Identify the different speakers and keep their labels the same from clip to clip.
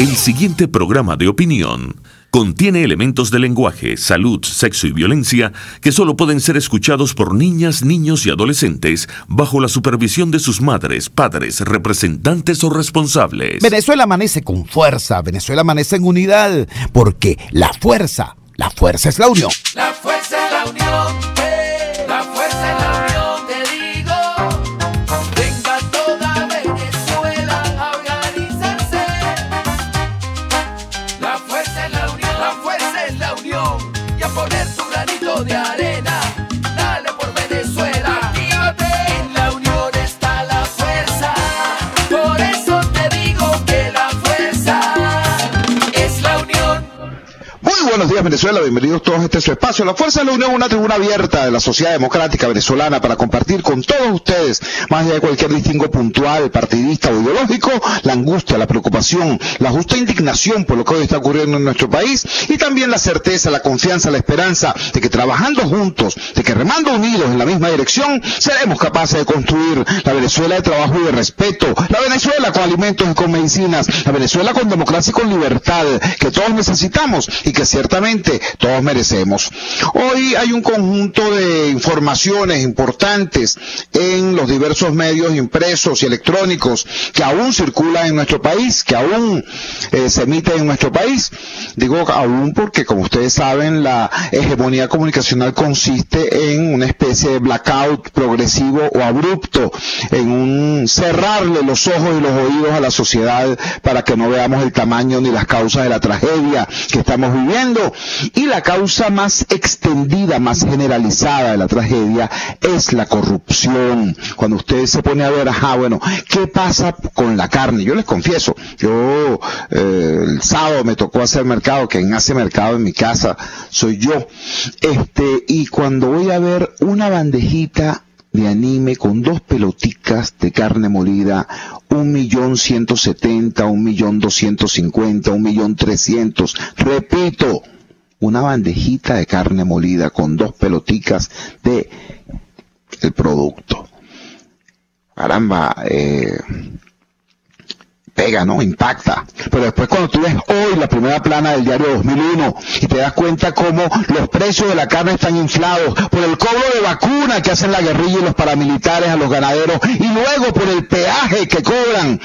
Speaker 1: El siguiente programa de opinión contiene elementos de lenguaje, salud, sexo y violencia que solo pueden ser escuchados por niñas, niños y adolescentes bajo la supervisión de sus madres, padres, representantes o responsables.
Speaker 2: Venezuela amanece con fuerza, Venezuela amanece en unidad, porque la fuerza es la unión.
Speaker 3: La fuerza es la unión, la fuerza es la unión, te digo. Venga toda Venezuela a organizarse. La fuerza es la unión, la fuerza es la unión. Y a poner tu granito de arena, dale por Venezuela. Actívate, en la unión está la fuerza. Por eso te digo que la fuerza es la unión.
Speaker 4: Muy buenos días, Venezuela, bienvenidos todos a este su espacio. La Fuerza de la Unión, una tribuna abierta de la sociedad democrática venezolana para compartir con todos ustedes, más allá de cualquier distingo puntual, partidista o ideológico, la angustia, la preocupación, la justa indignación por lo que hoy está ocurriendo en nuestro país y también la certeza, la confianza, la esperanza de que trabajando juntos, de que remando unidos en la misma dirección, seremos capaces de construir la Venezuela de trabajo y de respeto, la Venezuela con alimentos y con medicinas, la Venezuela con democracia y con libertad, que todos necesitamos y que ciertamente todos merecemos. Hoy hay un conjunto de informaciones importantes en los diversos medios impresos y electrónicos que aún circulan en nuestro país, que aún se emiten en nuestro país. Digo aún porque, como ustedes saben, la hegemonía comunicacional consiste en una especie de blackout progresivo o abrupto, en un cerrarle los ojos y los oídos a la sociedad para que no veamos el tamaño ni las causas de la tragedia que estamos viviendo. Y la causa más extendida, más generalizada de la tragedia es la corrupción. Cuando usted se pone a ver, bueno, ¿qué pasa con la carne? Yo les confieso, yo el sábado me tocó hacer mercado, quien hace mercado en mi casa soy yo, y cuando voy a ver una bandejita de anime con 2 peloticas de carne molida, 1.170.000, 1.250.000, 1.300.000, repito, una bandejita de carne molida con 2 peloticas de el producto. Caramba, pega, ¿no? Impacta. Pero después cuando tú ves hoy la primera plana del diario 2001 y te das cuenta cómo los precios de la carne están inflados por el cobro de vacuna que hacen la guerrilla y los paramilitares a los ganaderos y luego por el peaje que cobran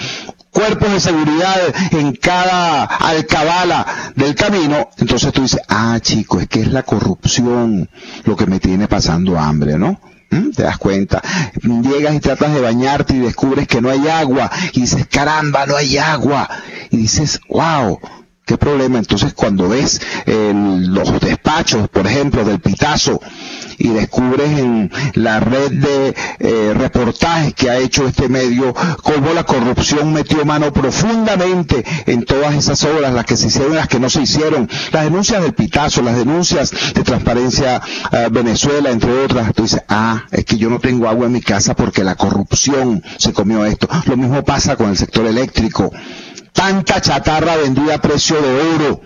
Speaker 4: cuerpos de seguridad en cada alcabala del camino, entonces tú dices, chico, es que es la corrupción lo que me tiene pasando hambre, ¿no? ¿Te das cuenta? Llegas y tratas de bañarte y descubres que no hay agua y dices, caramba, no hay agua, y dices, wow, qué problema. Entonces cuando ves los despachos, por ejemplo, del Pitazo, y descubres en la red de reportajes que ha hecho este medio cómo la corrupción metió mano profundamente en todas esas obras, las que se hicieron y las que no se hicieron, las denuncias del Pitazo, las denuncias de Transparencia Venezuela, entre otras. Tú dices, es que yo no tengo agua en mi casa porque la corrupción se comió esto. Lo mismo pasa con el sector eléctrico. Tanta chatarra vendida a precio de oro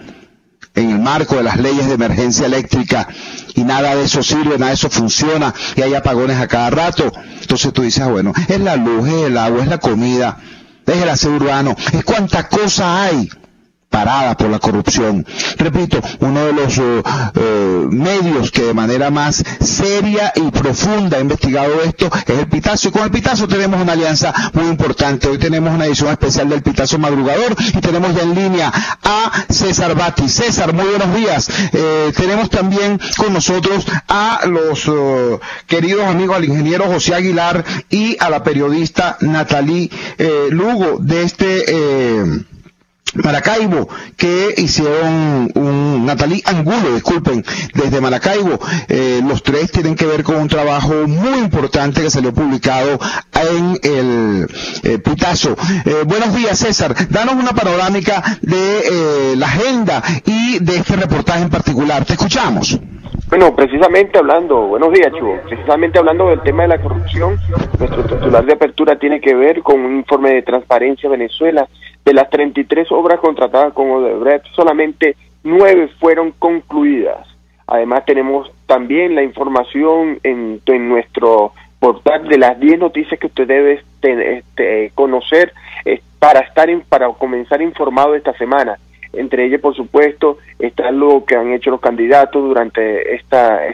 Speaker 4: en el marco de las leyes de emergencia eléctrica y nada de eso sirve, nada de eso funciona y hay apagones a cada rato. Entonces tú dices, bueno, es la luz, es el agua, es la comida, es el aseo urbano, es cuánta cosa hay parada por la corrupción. Repito, uno de los medios que de manera más seria y profunda ha investigado esto es el Pitazo, y con el Pitazo tenemos una alianza muy importante. Hoy tenemos una edición especial del Pitazo Madrugador y tenemos ya en línea a César Batti. César, muy buenos días. Tenemos también con nosotros a los queridos amigos, al ingeniero José Aguilar y a la periodista Natalie Lugo de Maracaibo, que hicieron Natalie Angulo, disculpen, desde Maracaibo. Los tres tienen que ver con un trabajo muy importante que salió publicado en el Pitazo. Buenos días, César. Danos una panorámica de la agenda y de este reportaje en particular. Te escuchamos.
Speaker 5: Bueno, precisamente hablando, buenos días, Chugo, precisamente hablando del tema de la corrupción, nuestro titular de apertura tiene que ver con un informe de Transparencia Venezuela. De las 33 obras contratadas con Odebrecht, solamente 9 fueron concluidas. Además tenemos también la información en nuestro portal de las 10 noticias que usted debe conocer para comenzar informado esta semana. Entre ellas, por supuesto, está lo que han hecho los candidatos durante estas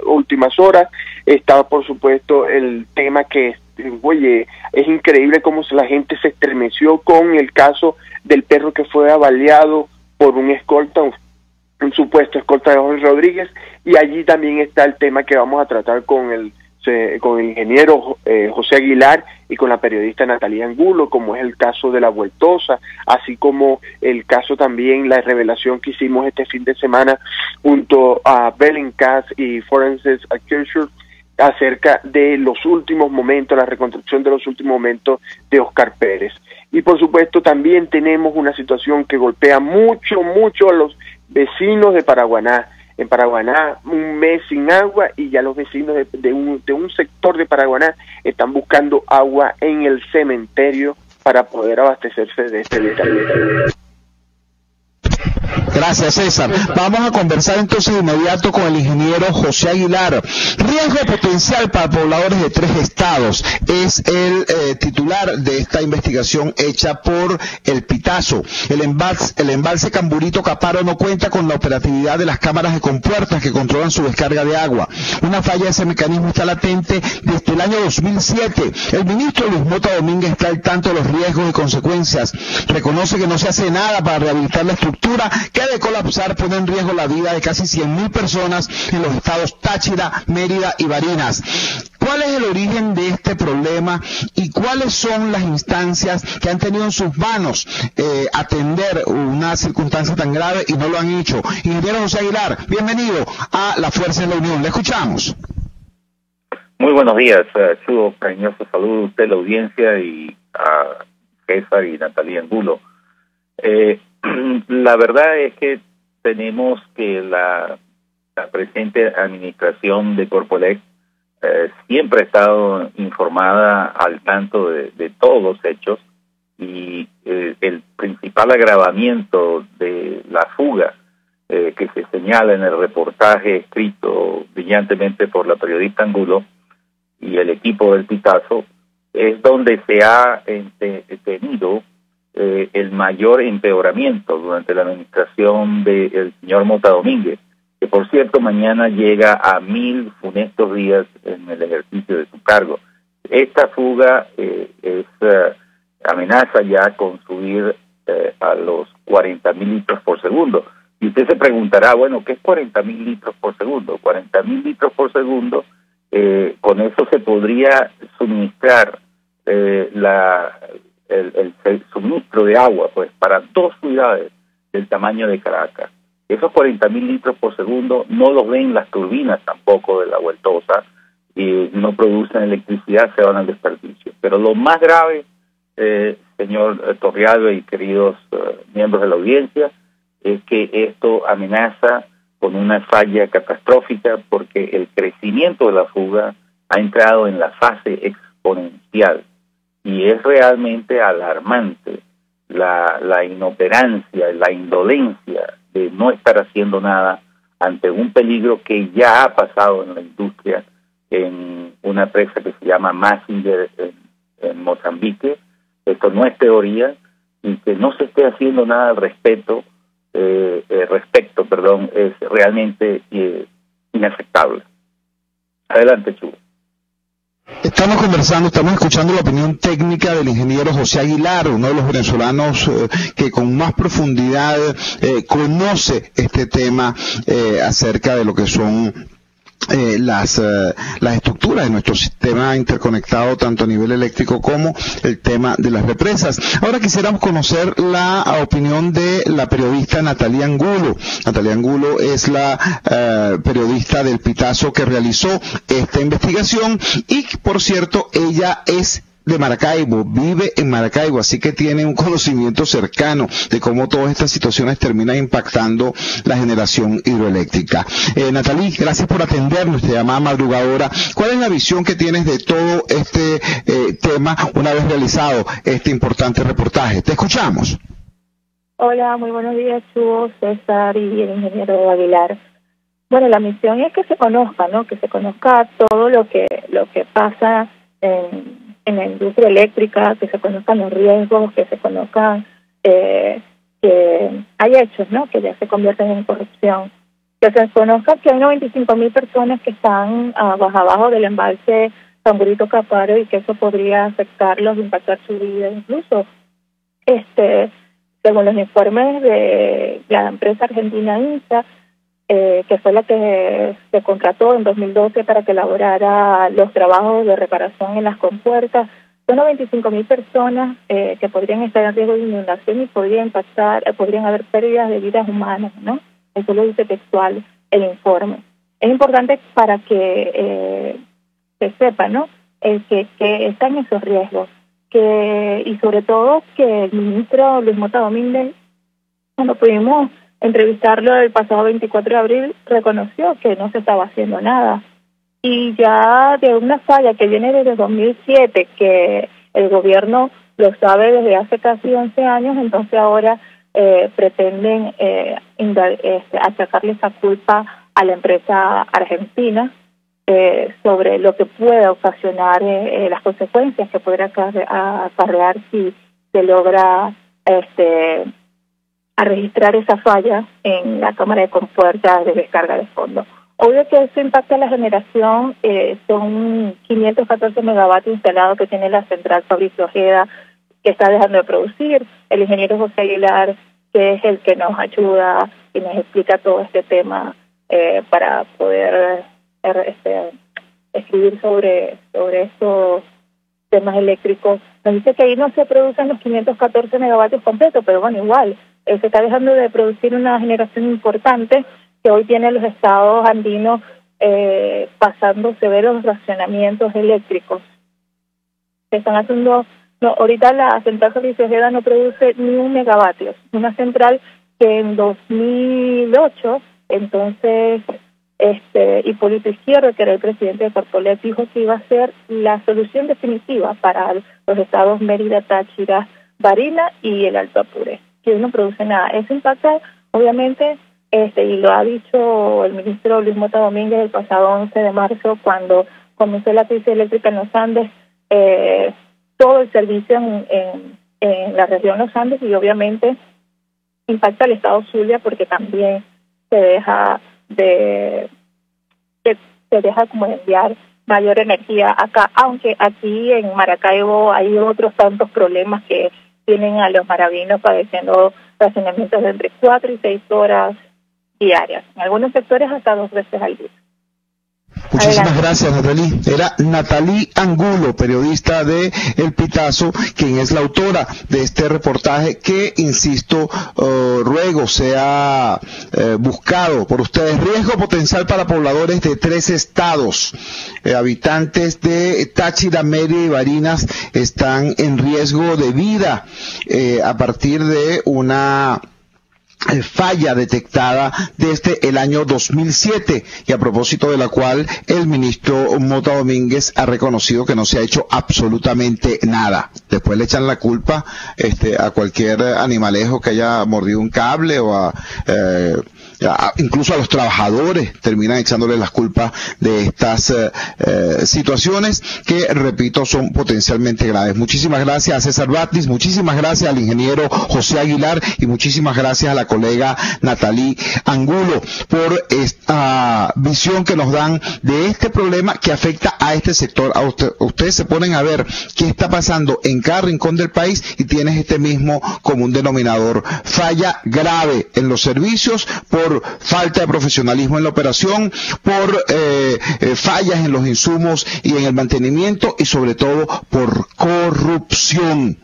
Speaker 5: últimas horas. Está, por supuesto, el tema que, oye, es increíble cómo la gente se estremeció con el caso del perro que fue avaliado por un escolta, un supuesto escolta de Jorge Rodríguez, y allí también está el tema que vamos a tratar con el ingeniero José Aguilar y con la periodista Natalia Angulo, como es el caso de la Vueltosa, así como el caso también, la revelación que hicimos este fin de semana junto a Bellingcat y Forensic Accuser acerca de los últimos momentos, la reconstrucción de los últimos momentos de Oscar Pérez. Y por supuesto también tenemos una situación que golpea mucho a los vecinos de Paraguaná. En Paraguaná, un mes sin agua, y ya los vecinos de un sector de Paraguaná están buscando agua en el cementerio para poder abastecerse de este vital.
Speaker 4: Gracias, César. Vamos a conversar entonces de inmediato con el ingeniero José Aguilar. Riesgo potencial para pobladores de 3 estados. Es el titular de esta investigación hecha por el Pitazo. El embalse Camburito Caparo no cuenta con la operatividad de las cámaras de compuertas que controlan su descarga de agua. Una falla de ese mecanismo está latente desde el año 2007. El ministro Luis Mota Domínguez está al tanto de los riesgos y consecuencias. Reconoce que no se hace nada para rehabilitar la estructura que ha de colapsar, pone en riesgo la vida de casi 100.000 personas en los estados Táchira, Mérida y Barinas. ¿Cuál es el origen de este problema y cuáles son las instancias que han tenido en sus manos atender una circunstancia tan grave y no lo han hecho? Ingeniero José Aguilar, bienvenido a La Fuerza en la Unión. Le escuchamos.
Speaker 6: Muy buenos días, Chugo, cariñoso saludo a usted, la audiencia, y a César y Natalia Angulo. La verdad es que tenemos que la presente administración de Corpoelec siempre ha estado informada al tanto de todos los hechos, y el principal agravamiento de la fuga que se señala en el reportaje escrito brillantemente por la periodista Angulo y el equipo del Pitazo es donde se ha tenido el mayor empeoramiento durante la administración del señor Mota Domínguez, que por cierto mañana llega a 1.000 funestos días en el ejercicio de su cargo. Esta fuga amenaza ya con subir a los 40.000 litros por segundo. Y usted se preguntará, bueno, ¿qué es 40.000 litros por segundo? 40.000 litros por segundo, con eso se podría suministrar el suministro de agua pues para 2 ciudades del tamaño de Caracas. Esos 40.000 litros por segundo no los ven las turbinas tampoco de la Vueltosa, y no producen electricidad, se van al desperdicio. Pero lo más grave, señor Torrialba y queridos miembros de la audiencia, es que esto amenaza con una falla catastrófica, porque el crecimiento de la fuga ha entrado en la fase exponencial. Y es realmente alarmante la inoperancia, la indolencia de no estar haciendo nada ante un peligro que ya ha pasado en la industria, en una presa que se llama Massinger en Mozambique. Esto no es teoría, y que no se esté haciendo nada al respecto, es realmente inaceptable. Adelante, Chugo.
Speaker 4: Estamos conversando, estamos escuchando la opinión técnica del ingeniero José Aguilar, uno de los venezolanos que con más profundidad conoce este tema acerca de lo que son las estructuras de nuestro sistema interconectado, tanto a nivel eléctrico como el tema de las represas. Ahora quisiéramos conocer la opinión de la periodista Natalia Angulo. Natalia Angulo es la periodista del Pitazo que realizó esta investigación, y por cierto ella es de Maracaibo, vive en Maracaibo, así que tiene un conocimiento cercano de cómo todas estas situaciones terminan impactando la generación hidroeléctrica. Natalie, gracias por atendernos, te llamaba madrugadora. ¿Cuál es la visión que tienes de todo este tema una vez realizado este importante reportaje? Te escuchamos.
Speaker 7: Hola, muy buenos días, Chugo, César y el ingeniero Aguilar. Bueno, la misión es que se conozca, ¿no? Que se conozca todo lo que pasa en la industria eléctrica, que se conozcan los riesgos, que se conozcan que hay hechos, ¿no?, que ya se convierten en corrupción, que se conozca que hay 95.000 personas que están abajo del embalse Tamborito Caparo y que eso podría afectarlos, impactar su vida, incluso según los informes de la empresa argentina INSA, que fue la que se contrató en 2012 para que elaborara los trabajos de reparación en las compuertas, son 95.000 personas que podrían estar en riesgo de inundación y podrían haber pérdidas de vidas humanas, ¿no? Eso lo dice textual el informe. Es importante para que se sepa, ¿no?, que están esos riesgos, y sobre todo que el ministro Luis Mota Domínguez, cuando pudimos entrevistarlo el pasado 24 de abril, reconoció que no se estaba haciendo nada. Y ya de una falla que viene desde 2007, que el gobierno lo sabe desde hace casi 11 años, entonces ahora pretenden achacarle esa culpa a la empresa argentina sobre lo que pueda ocasionar las consecuencias que podrá acarrear si se logra a registrar esa falla en la cámara de compuertas de descarga de fondo. Obvio que eso impacta a la generación, son 514 megavatios instalados que tiene la central Fabricio Ojeda, que está dejando de producir, el ingeniero José Aguilar, que es el que nos ayuda y nos explica todo este tema para poder escribir sobre estos temas eléctricos. Nos dice que ahí no se producen los 514 megavatios completos, pero bueno, igual, se está dejando de producir una generación importante que hoy tiene los estados andinos pasando severos racionamientos eléctricos. Se están haciendo, ahorita la central Fabricio Ojeda no produce ni 1 megavatio, una central que en 2008, entonces, Hipólito Izquierdo, que era el presidente de Corpolet, dijo que iba a ser la solución definitiva para los estados Mérida, Táchira, Barinas y el Alto Apure, que hoy no produce nada. Eso impacta, obviamente, y lo ha dicho el ministro Luis Mota Domínguez el pasado 11 de marzo, cuando comenzó la crisis eléctrica en los Andes, todo el servicio en la región Los Andes, y obviamente impacta al estado Zulia porque también se deja como enviar mayor energía acá, aunque aquí en Maracaibo hay otros tantos problemas que tienen a los maravinos padeciendo racionamientos de entre 4 y 6 horas diarias, en algunos sectores hasta 2 veces al día.
Speaker 4: Muchísimas gracias, Natalie. Era Natalie Angulo, periodista de El Pitazo, quien es la autora de este reportaje que, insisto, ruego sea buscado por ustedes. Riesgo potencial para pobladores de 3 estados. Habitantes de Táchira, Mérida y Barinas están en riesgo de vida a partir de una falla detectada desde el año 2007 y a propósito de la cual el ministro Mota Domínguez ha reconocido que no se ha hecho absolutamente nada. Después le echan la culpa a cualquier animalejo que haya mordido un cable o incluso a los trabajadores terminan echándole las culpas de estas situaciones que, repito, son potencialmente graves. Muchísimas gracias a César Batlis, muchísimas gracias al ingeniero José Aguilar y muchísimas gracias a la colega Natalie Angulo por esta visión que nos dan de este problema que afecta a este sector. Ustedes se ponen a ver qué está pasando en cada rincón del país y tienes este mismo común denominador: falla grave en los servicios por falta de profesionalismo en la operación, por fallas en los insumos y en el mantenimiento y sobre todo por corrupción.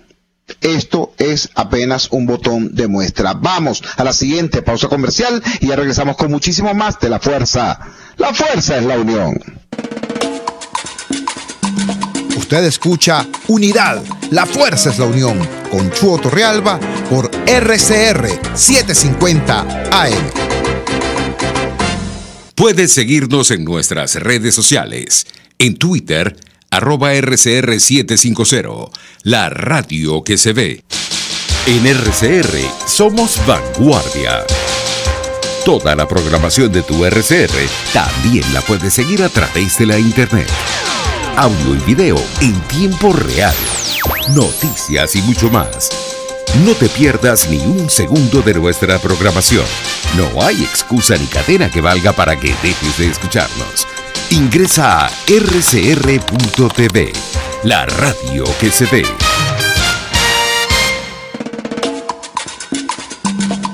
Speaker 4: Esto es apenas un botón de muestra. Vamos a la siguiente pausa comercial y ya regresamos con muchísimo más de La Fuerza. La fuerza es la unión.
Speaker 2: Usted escucha Unidad, la fuerza es la unión, con Chuo Torrealba por RCR 750 AM.
Speaker 8: Puedes seguirnos en nuestras redes sociales. En Twitter, @RCR750, la radio que se ve. En RCR somos vanguardia. Toda la programación de tu RCR también la puedes seguir a través de la internet. audio y video en tiempo real, noticias y mucho más. No te pierdas ni un segundo de nuestra programación. No hay excusa ni cadena que valga para que dejes de escucharnos. Ingresa a rcr.tv, la radio que se ve.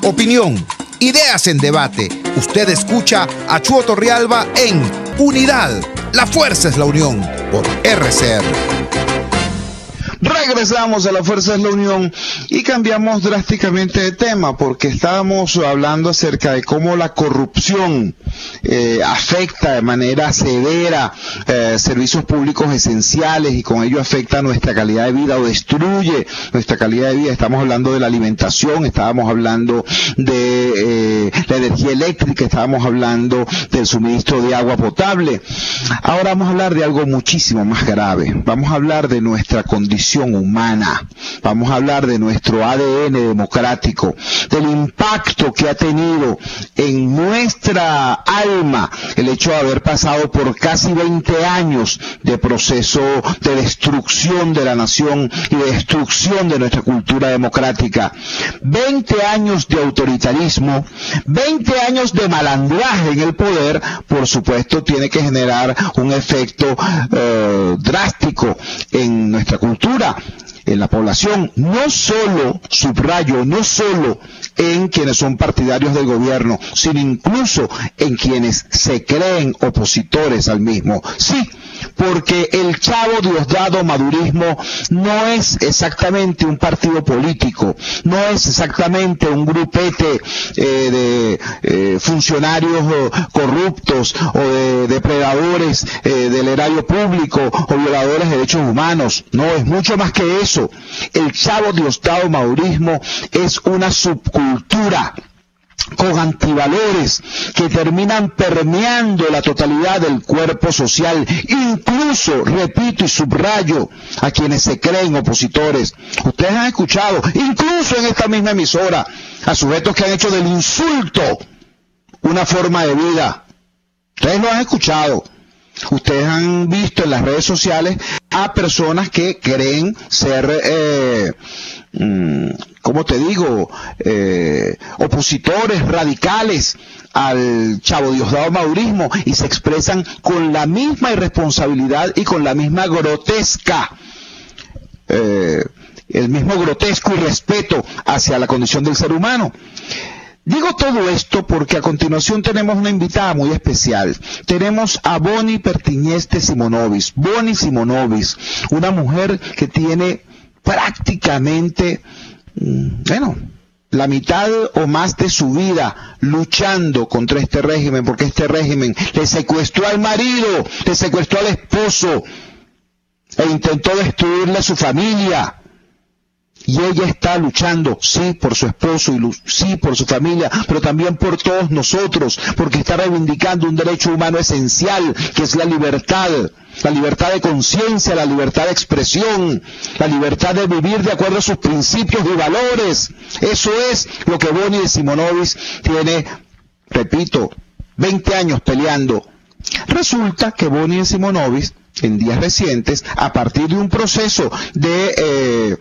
Speaker 2: Opinión, ideas en debate. Usted escucha a Chuo Torrealba en Unidad. La fuerza es la unión por RCR.
Speaker 4: Regresamos a La Fuerza es la Unión y cambiamos drásticamente de tema porque estábamos hablando acerca de cómo la corrupción afecta de manera severa servicios públicos esenciales y con ello afecta nuestra calidad de vida o destruye nuestra calidad de vida. Estamos hablando de la alimentación, estábamos hablando de la energía eléctrica, estábamos hablando del suministro de agua potable. Ahora vamos a hablar de algo muchísimo más grave. Vamos a hablar de nuestra condición humana, vamos a hablar de nuestro ADN democrático, del impacto que ha tenido en nuestra alma el hecho de haber pasado por casi 20 años de proceso de destrucción de la nación y de destrucción de nuestra cultura democrática. 20 años de autoritarismo, 20 años de malandraje en el poder, por supuesto tiene que generar un efecto drástico en nuestra cultura, en la población, no solo, subrayo, no solo en quienes son partidarios del gobierno, sino incluso en quienes se creen opositores al mismo. Sí, porque el Chavo Diosdado Madurismo no es exactamente un partido político, no es exactamente un grupete de funcionarios corruptos o de depredadores del erario público o violadores de derechos humanos. No, es mucho más que eso. El Chavo Diosdado Madurismo es una subcultura con antivalores que terminan permeando la totalidad del cuerpo social, incluso, repito y subrayo, a quienes se creen opositores. Ustedes han escuchado, incluso en esta misma emisora, a sujetos que han hecho del insulto una forma de vida. Ustedes lo han escuchado. Ustedes han visto en las redes sociales a personas que creen ser, ¿cómo te digo?, opositores radicales al Chavo Diosdado Madurismo y se expresan con la misma irresponsabilidad y con la misma grotesca, el mismo grotesco irrespeto hacia la condición del ser humano. Digo todo esto porque a continuación tenemos una invitada muy especial. Tenemos a Bonnie Pertiñez de Simonovis. Bonnie Simonovis, una mujer que tiene prácticamente, la mitad o más de su vida luchando contra este régimen, porque este régimen le secuestró al marido, le secuestró al esposo e intentó destruirle a su familia. Y ella está luchando, sí, por su esposo y sí, por su familia, pero también por todos nosotros, porque está reivindicando un derecho humano esencial, que es la libertad de conciencia, la libertad de expresión, la libertad de vivir de acuerdo a sus principios y valores. Eso es lo que Bonnie de Simonovis tiene, repito, 20 años peleando. Resulta que Bonnie de Simonovis, en días recientes, a partir de un proceso de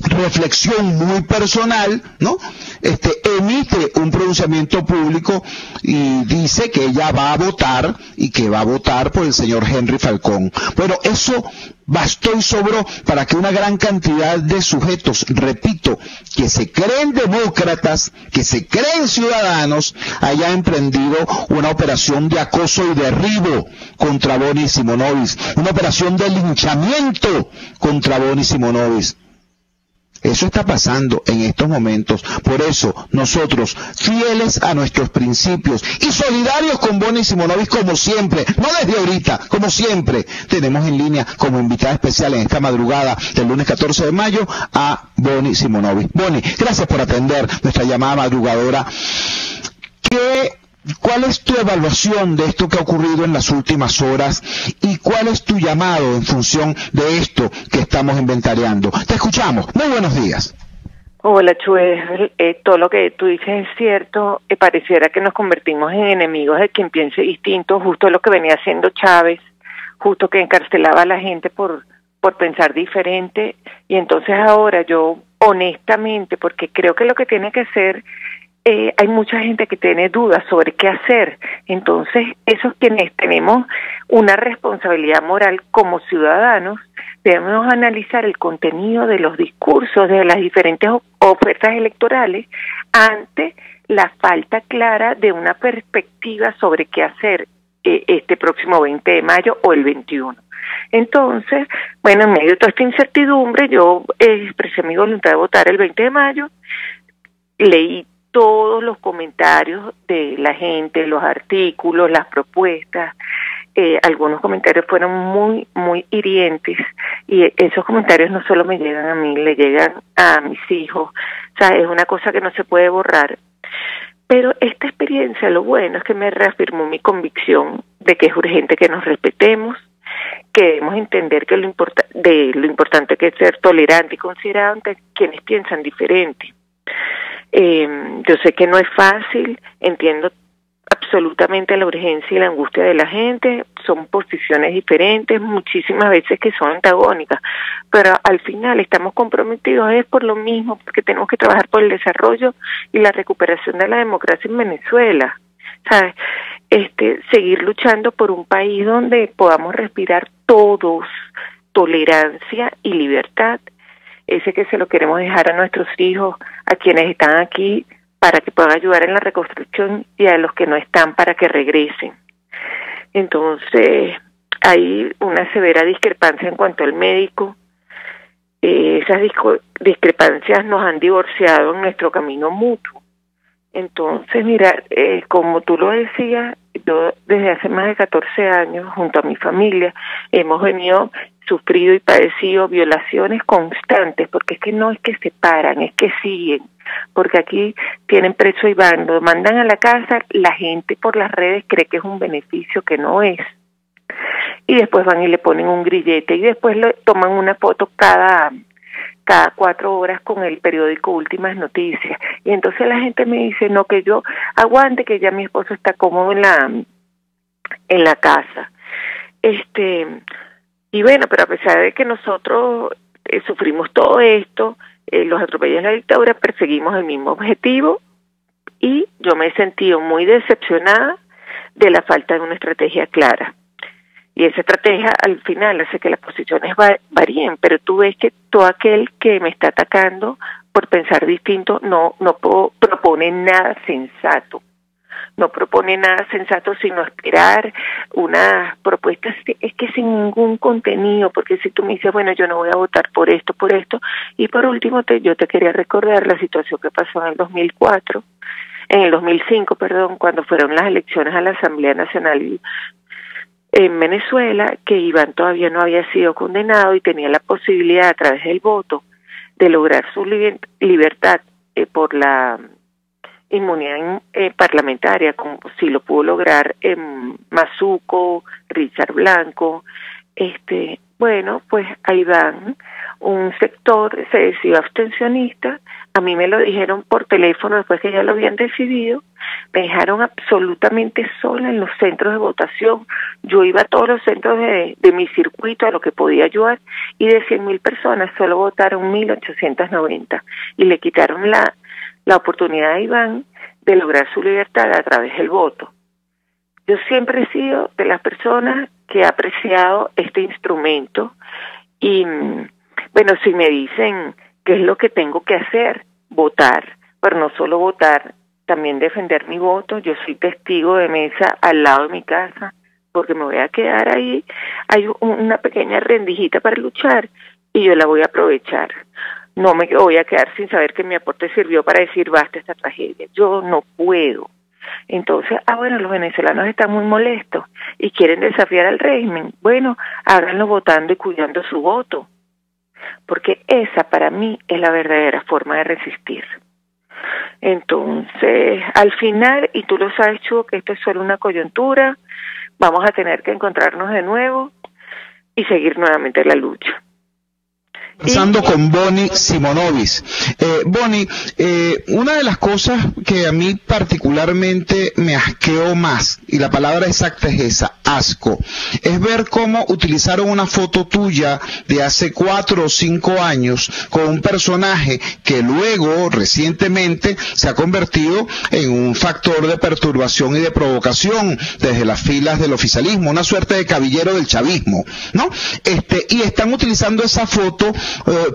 Speaker 4: reflexión muy personal, ¿no?, emite un pronunciamiento público y dice que ella va a votar y que va a votar por el señor Henry Falcón. Bueno, eso bastó y sobró para que una gran cantidad de sujetos, repito, que se creen demócratas, que se creen ciudadanos, haya emprendido una operación de acoso y derribo contra Bonnie Simonovis, una operación de linchamiento contra Bonnie Simonovis. Eso está pasando en estos momentos. Por eso, nosotros, fieles a nuestros principios y solidarios con Bonnie Simonovis como siempre, no desde ahorita, como siempre, tenemos en línea como invitada especial en esta madrugada del lunes 14 de mayo a Bonnie Simonovis. Bonnie, gracias por atender nuestra llamada madrugadora. ¿Cuál es tu evaluación de esto que ha ocurrido en las últimas horas y cuál es tu llamado en función de esto que estamos inventariando? Te escuchamos. Muy buenos días.
Speaker 9: Hola, Chue. Todo lo que tú dices es cierto. Pareciera que nos convertimos en enemigos de quien piense distinto, justo lo que venía haciendo Chávez justo que encarcelaba a la gente por pensar diferente, y entonces ahora yo honestamente, porque creo que lo que tiene que ser, hay mucha gente que tiene dudas sobre qué hacer, entonces esos quienes tenemos una responsabilidad moral como ciudadanos, debemos analizar el contenido de los discursos de las diferentes ofertas electorales ante la falta clara de una perspectiva sobre qué hacer este próximo 20 de mayo o el 21. Entonces, bueno, en medio de toda esta incertidumbre, yo expresé mi voluntad de votar el 20 de mayo, leí todos los comentarios de la gente, los artículos, las propuestas. Algunos comentarios fueron muy, muy hirientes, y esos comentarios no solo me llegan a mí, le llegan a mis hijos. O sea, es una cosa que no se puede borrar. Pero esta experiencia, lo bueno es que me reafirmó mi convicción de que es urgente que nos respetemos, que debemos entender que lo importante que es ser tolerante y considerado ante quienes piensan diferente. Yo sé que no es fácil, entiendo absolutamente la urgencia y la angustia de la gente, son posiciones diferentes, muchísimas veces que son antagónicas, pero al final estamos comprometidos es por lo mismo, porque tenemos que trabajar por el desarrollo y la recuperación de la democracia en Venezuela, ¿sabes? Seguir luchando por un país donde podamos respirar todos tolerancia y libertad, ese que se lo queremos dejar a nuestros hijos, a quienes están aquí, para que puedan ayudar en la reconstrucción, y a los que no están para que regresen. Entonces, hay una severa discrepancia en cuanto al médico. Esas discrepancias nos han divorciado en nuestro camino mutuo. Entonces, mira, como tú lo decías, yo desde hace más de 14 años, junto a mi familia, hemos sufrido y padecido violaciones constantes, porque es que no es que se paran, es que siguen, porque aquí tienen preso a Iván, lo mandan a la casa, la gente por las redes cree que es un beneficio que no es, y después van y le ponen un grillete, y después le toman una foto cada 4 horas con el periódico Últimas Noticias, y entonces la gente me dice, no, que yo aguante, que ya mi esposo está cómodo en la casa. Y bueno, pero a pesar de que nosotros sufrimos todo esto, los atropellos de la dictadura, perseguimos el mismo objetivo, y yo me he sentido muy decepcionada de la falta de una estrategia clara. Y esa estrategia al final hace que las posiciones varíen, pero tú ves que todo aquel que me está atacando por pensar distinto no propone nada sensato. No propone nada sensato sino esperar unas propuestas, es que sin ningún contenido, porque si tú me dices, bueno, yo no voy a votar por esto, y por último yo te quería recordar la situación que pasó en el 2005, cuando fueron las elecciones a la Asamblea Nacional en Venezuela, que Iván todavía no había sido condenado y tenía la posibilidad a través del voto de lograr su libertad por la inmunidad parlamentaria, como si lo pudo lograr Mazuco, Richard Blanco. Bueno, pues ahí van, un sector se decidió abstencionista, a mí me lo dijeron por teléfono después que ya lo habían decidido, me dejaron absolutamente sola en los centros de votación, yo iba a todos los centros de mi circuito a lo que podía ayudar, y de 100.000 personas solo votaron 1.890, y le quitaron la oportunidad a Iván de lograr su libertad a través del voto. Yo siempre he sido de las personas que ha apreciado este instrumento, y bueno, si me dicen qué es lo que tengo que hacer, votar, pero no solo votar, también defender mi voto. Yo soy testigo de mesa al lado de mi casa, porque me voy a quedar ahí, hay una pequeña rendijita para luchar, y yo la voy a aprovechar. No me voy a quedar sin saber que mi aporte sirvió para decir basta esta tragedia. Yo no puedo. Entonces, bueno, los venezolanos están muy molestos y quieren desafiar al régimen. Bueno, háganlo votando y cuidando su voto, porque esa para mí es la verdadera forma de resistir. Entonces, al final, y tú lo sabes, Chugo, que esto es solo una coyuntura, vamos a tener que encontrarnos de nuevo y seguir nuevamente la lucha.
Speaker 4: Pasando con Bonnie Simonovic. Bonnie, una de las cosas que a mí particularmente me asqueó más, y la palabra exacta es esa, asco, es ver cómo utilizaron una foto tuya de hace 4 o 5 años con un personaje que luego, recientemente, se ha convertido en un factor de perturbación y de provocación desde las filas del oficialismo, una suerte de caballero del chavismo, ¿no? Y están utilizando esa foto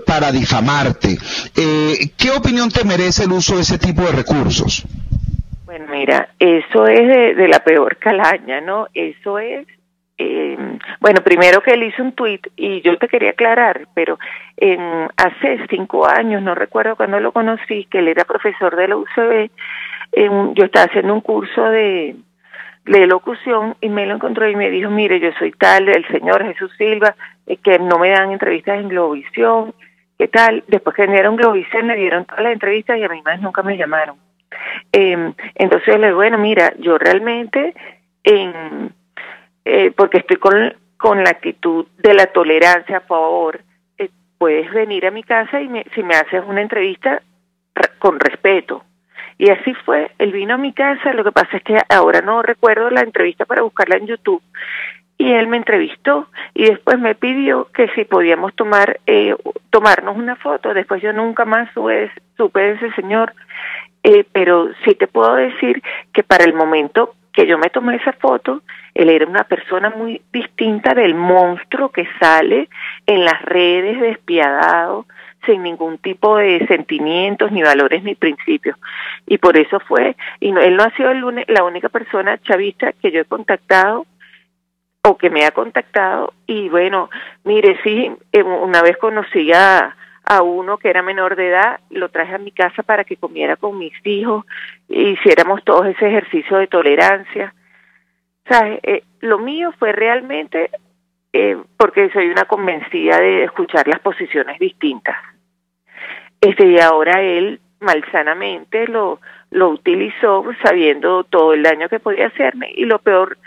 Speaker 4: para difamarte. ¿Qué opinión te merece el uso de ese tipo de recursos?
Speaker 9: Bueno, mira, eso es de la peor calaña, ¿no? Eso es, bueno, primero que él hizo un tuit, y yo te quería aclarar, pero hace 5 años, no recuerdo cuando lo conocí, que él era profesor de la UCB, yo estaba haciendo un curso de locución y me lo encontró y me dijo, mire, yo soy tal, el señor Jesús Silva, que no me dan entrevistas en Globovisión, ¿qué tal? Después que vinieron Globovisión le dieron todas las entrevistas y a mí más nunca me llamaron. Entonces le digo, bueno, mira, yo realmente, porque estoy con la actitud de la tolerancia, a favor, puedes venir a mi casa y si me haces una entrevista con respeto. Y así fue, él vino a mi casa, lo que pasa es que ahora no recuerdo la entrevista para buscarla en YouTube, y él me entrevistó, y después me pidió que si podíamos tomarnos una foto. Después yo nunca más supe de ese señor, pero sí te puedo decir que para el momento que yo me tomé esa foto, él era una persona muy distinta del monstruo que sale en las redes despiadado, sin ningún tipo de sentimientos, ni valores, ni principios. Y por eso fue, él no ha sido la única persona chavista que yo he contactado, o que me ha contactado, y bueno, mire, sí, una vez conocí a uno que era menor de edad, lo traje a mi casa para que comiera con mis hijos, e hiciéramos todos ese ejercicio de tolerancia. ¿Sabes? Lo mío fue realmente, porque soy una convencida de escuchar las posiciones distintas. Y ahora él malsanamente lo utilizó sabiendo todo el daño que podía hacerme, y lo peor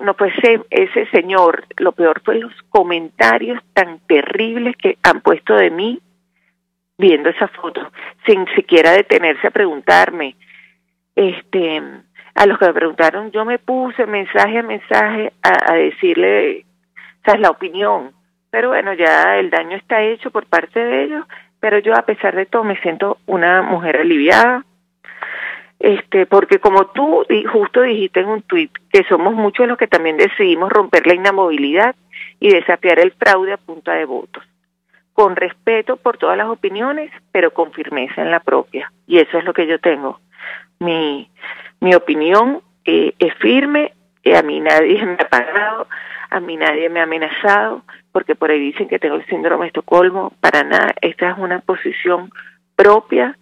Speaker 9: no fue ese señor, lo peor fue los comentarios tan terribles que han puesto de mí viendo esa foto, sin siquiera detenerse a preguntarme. A los que me preguntaron, yo me puse mensaje a mensaje a decirle, ¿sabes?, la opinión. Pero bueno, ya el daño está hecho por parte de ellos, pero yo a pesar de todo me siento una mujer aliviada, porque como tú justo dijiste en un tuit, que somos muchos los que también decidimos romper la inamovilidad y desafiar el fraude a punta de votos, con respeto por todas las opiniones, pero con firmeza en la propia, y eso es lo que yo tengo. Mi opinión es firme, a mí nadie me ha pagado, a mí nadie me ha amenazado, porque por ahí dicen que tengo el síndrome de Estocolmo. Para nada, esta es una posición propia,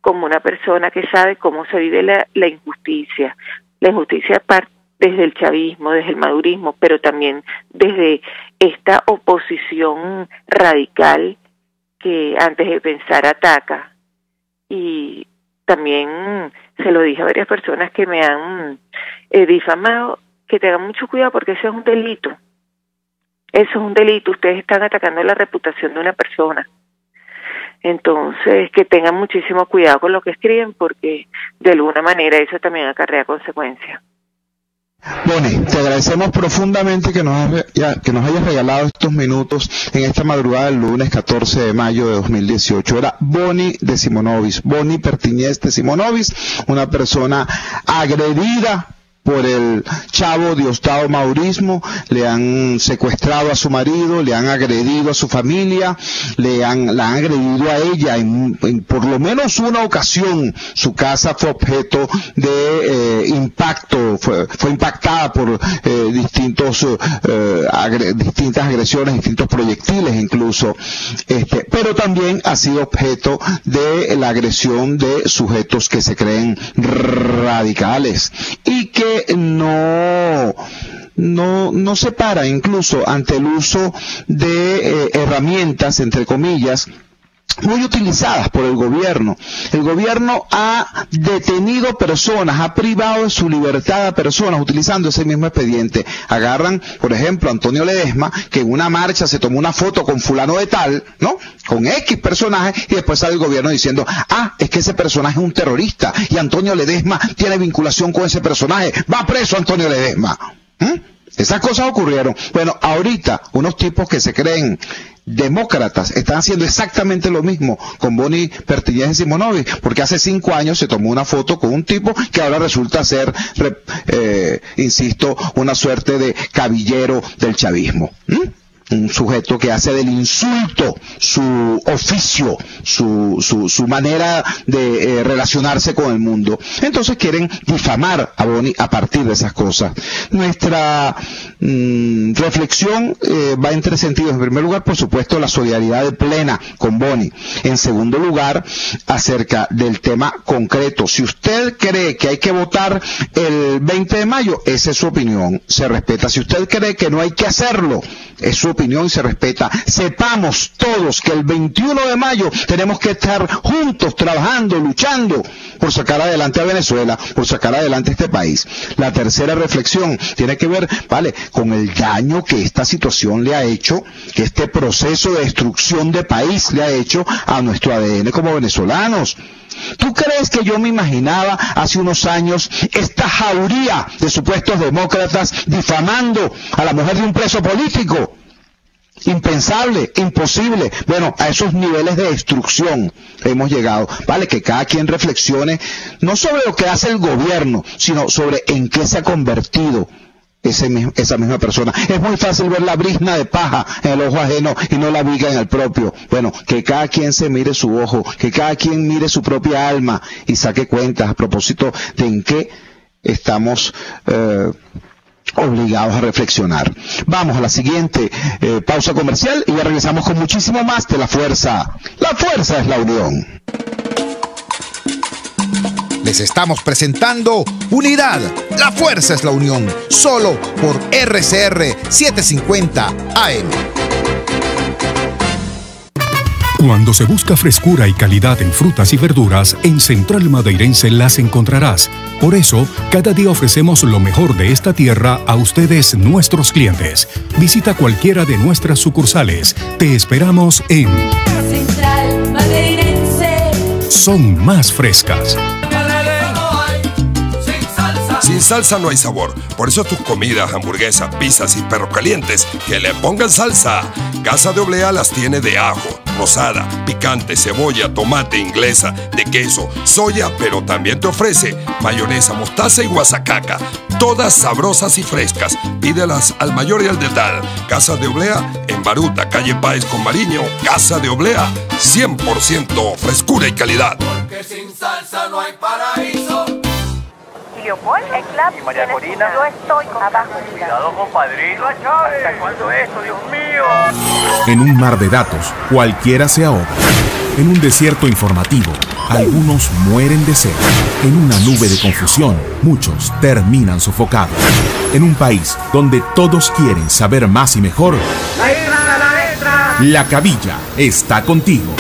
Speaker 9: como una persona que sabe cómo se vive la injusticia. La injusticia parte desde el chavismo, desde el madurismo, pero también desde esta oposición radical que antes de pensar ataca. Y también se lo dije a varias personas que me han difamado, que tengan mucho cuidado porque eso es un delito. Eso es un delito. Ustedes están atacando la reputación de una persona. Entonces, que tengan muchísimo cuidado con lo que escriben, porque de alguna manera eso también acarrea consecuencias.
Speaker 4: Bonnie, te agradecemos profundamente que nos hayas regalado estos minutos en esta madrugada del lunes 14 de mayo de 2018. Era Bonnie de Simonovic, Bonnie Pertiñez de Simonovic, una persona agredida por el chavo Diosdado Maurismo. Le han secuestrado a su marido, le han agredido a su familia, la han agredido a ella en por lo menos una ocasión. Su casa fue objeto de impacto, fue impactada por distintas agresiones, distintos proyectiles incluso, pero también ha sido objeto de la agresión de sujetos que se creen radicales y que no se para incluso ante el uso de herramientas, entre comillas, muy utilizadas por el gobierno. El gobierno ha detenido personas, ha privado de su libertad a personas utilizando ese mismo expediente. Agarran, por ejemplo, a Antonio Ledesma, que en una marcha se tomó una foto con fulano de tal, ¿no? Con X personaje, y después sale el gobierno diciendo, es que ese personaje es un terrorista, y Antonio Ledesma tiene vinculación con ese personaje. ¡Va preso Antonio Ledesma! Esas cosas ocurrieron. Bueno, ahorita, unos tipos que se creen demócratas están haciendo exactamente lo mismo con Boni Pertigués y Simonovic, porque hace 5 años se tomó una foto con un tipo que ahora resulta ser, insisto, una suerte de caballero del chavismo. Un sujeto que hace del insulto su oficio, su manera de relacionarse con el mundo. Entonces quieren difamar a Boni a partir de esas cosas. Nuestra reflexión va en 3 sentidos. En primer lugar, por supuesto, la solidaridad de plena con Boni. En segundo lugar, acerca del tema concreto. Si usted cree que hay que votar el 20 de mayo, esa es su opinión, se respeta. Si usted cree que no hay que hacerlo, es su opinión y se respeta. Sepamos todos que el 21 de mayo tenemos que estar juntos, trabajando, luchando por sacar adelante a Venezuela, por sacar adelante este país. La tercera reflexión tiene que ver, con el daño que esta situación le ha hecho, que este proceso de destrucción de país le ha hecho a nuestro ADN como venezolanos. ¿Tú crees que yo me imaginaba hace unos años esta jauría de supuestos demócratas difamando a la mujer de un preso político? Impensable, imposible. Bueno, a esos niveles de destrucción hemos llegado. Que cada quien reflexione no sobre lo que hace el gobierno, sino sobre en qué se ha convertido esa misma persona. Es muy fácil ver la brizna de paja en el ojo ajeno y no la viga en el propio. Bueno, que cada quien se mire su ojo, que cada quien mire su propia alma y saque cuentas a propósito de en qué estamos obligados a reflexionar. Vamos a la siguiente pausa comercial y ya regresamos con muchísimo más de La Fuerza. La Fuerza es la unión.
Speaker 2: Les estamos presentando Unidad, la fuerza es la unión, solo por RCR 750 AM.
Speaker 10: Cuando se busca frescura y calidad en frutas y verduras, en Central Madeirense las encontrarás. Por eso, cada día ofrecemos lo mejor de esta tierra a ustedes, nuestros clientes. Visita cualquiera de nuestras sucursales. Te esperamos en
Speaker 3: Central Madeirense.
Speaker 10: Son más frescas.
Speaker 11: Sin salsa no hay sabor. Por eso tus comidas, hamburguesas, pizzas y perros calientes, que le pongan salsa. Casa de Oblea las tiene de ajo, rosada, picante, cebolla, tomate, inglesa, de queso, soya, pero también te ofrece mayonesa, mostaza y guasacaca. Todas sabrosas y frescas. Pídelas al mayor y al detal. Casa de Oblea en Baruta, calle Páez con Mariño. Casa de Oblea, 100% frescura y calidad.
Speaker 3: Porque sin salsa no hay paraíso.
Speaker 12: Leopold, el club.
Speaker 13: Y María Corina.
Speaker 12: Yo estoy abajo.
Speaker 13: Cuidado, compadrito. ¿Hasta cuándo esto, Dios mío?
Speaker 10: En un mar de datos, cualquiera se ahoga. En un desierto informativo, algunos mueren de sed. En una nube de confusión, muchos terminan sofocados. En un país donde todos quieren saber más y mejor, La Cabilla está contigo.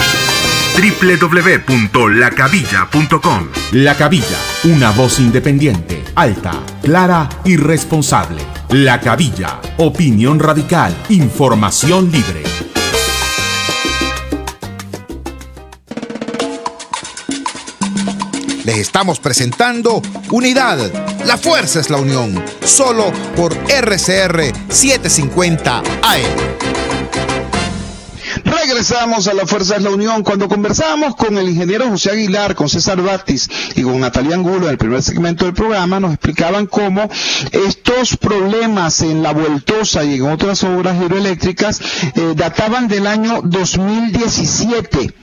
Speaker 10: www.lacabilla.com. La Cabilla, una voz independiente, alta, clara y responsable. La Cabilla, opinión radical, información libre.
Speaker 2: Les estamos presentando Unidad, la fuerza es la unión, solo por RCR 750 AM.
Speaker 4: Regresamos a La Fuerza es la Unión. Cuando conversábamos con el ingeniero José Aguilar, con César Batis y con Natalia Angulo en el primer segmento del programa, nos explicaban cómo estos problemas en La Vueltosa y en otras obras hidroeléctricas databan del año 2017.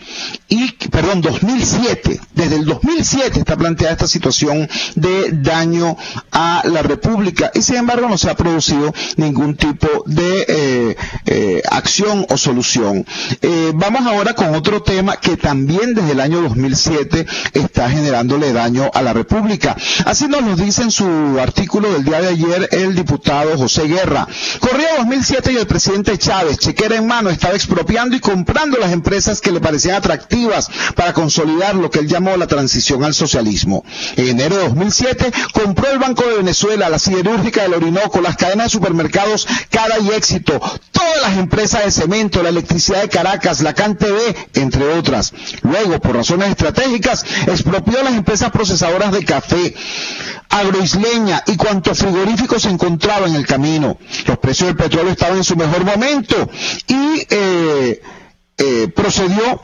Speaker 4: 2007. Desde el 2007 está planteada esta situación de daño a la República y sin embargo no se ha producido ningún tipo de acción o solución. Vamos ahora con otro tema que también desde el año 2007 está generándole daño a la República. Así nos lo dice en su artículo del día de ayer el diputado José Guerra. Corría 2007 y el presidente Chávez, chequera en mano, estaba expropiando y comprando las empresas que le parecían atractivas activas para consolidar lo que él llamó la transición al socialismo. En enero de 2007 compró el Banco de Venezuela, la Siderúrgica del Orinoco, las cadenas de supermercados Cada y Éxito, todas las empresas de cemento, la electricidad de Caracas, la CanTV, entre otras. Luego, por razones estratégicas, expropió las empresas procesadoras de café, Agroisleña y cuanto frigorífico se encontraba en el camino. Los precios del petróleo estaban en su mejor momento y procedió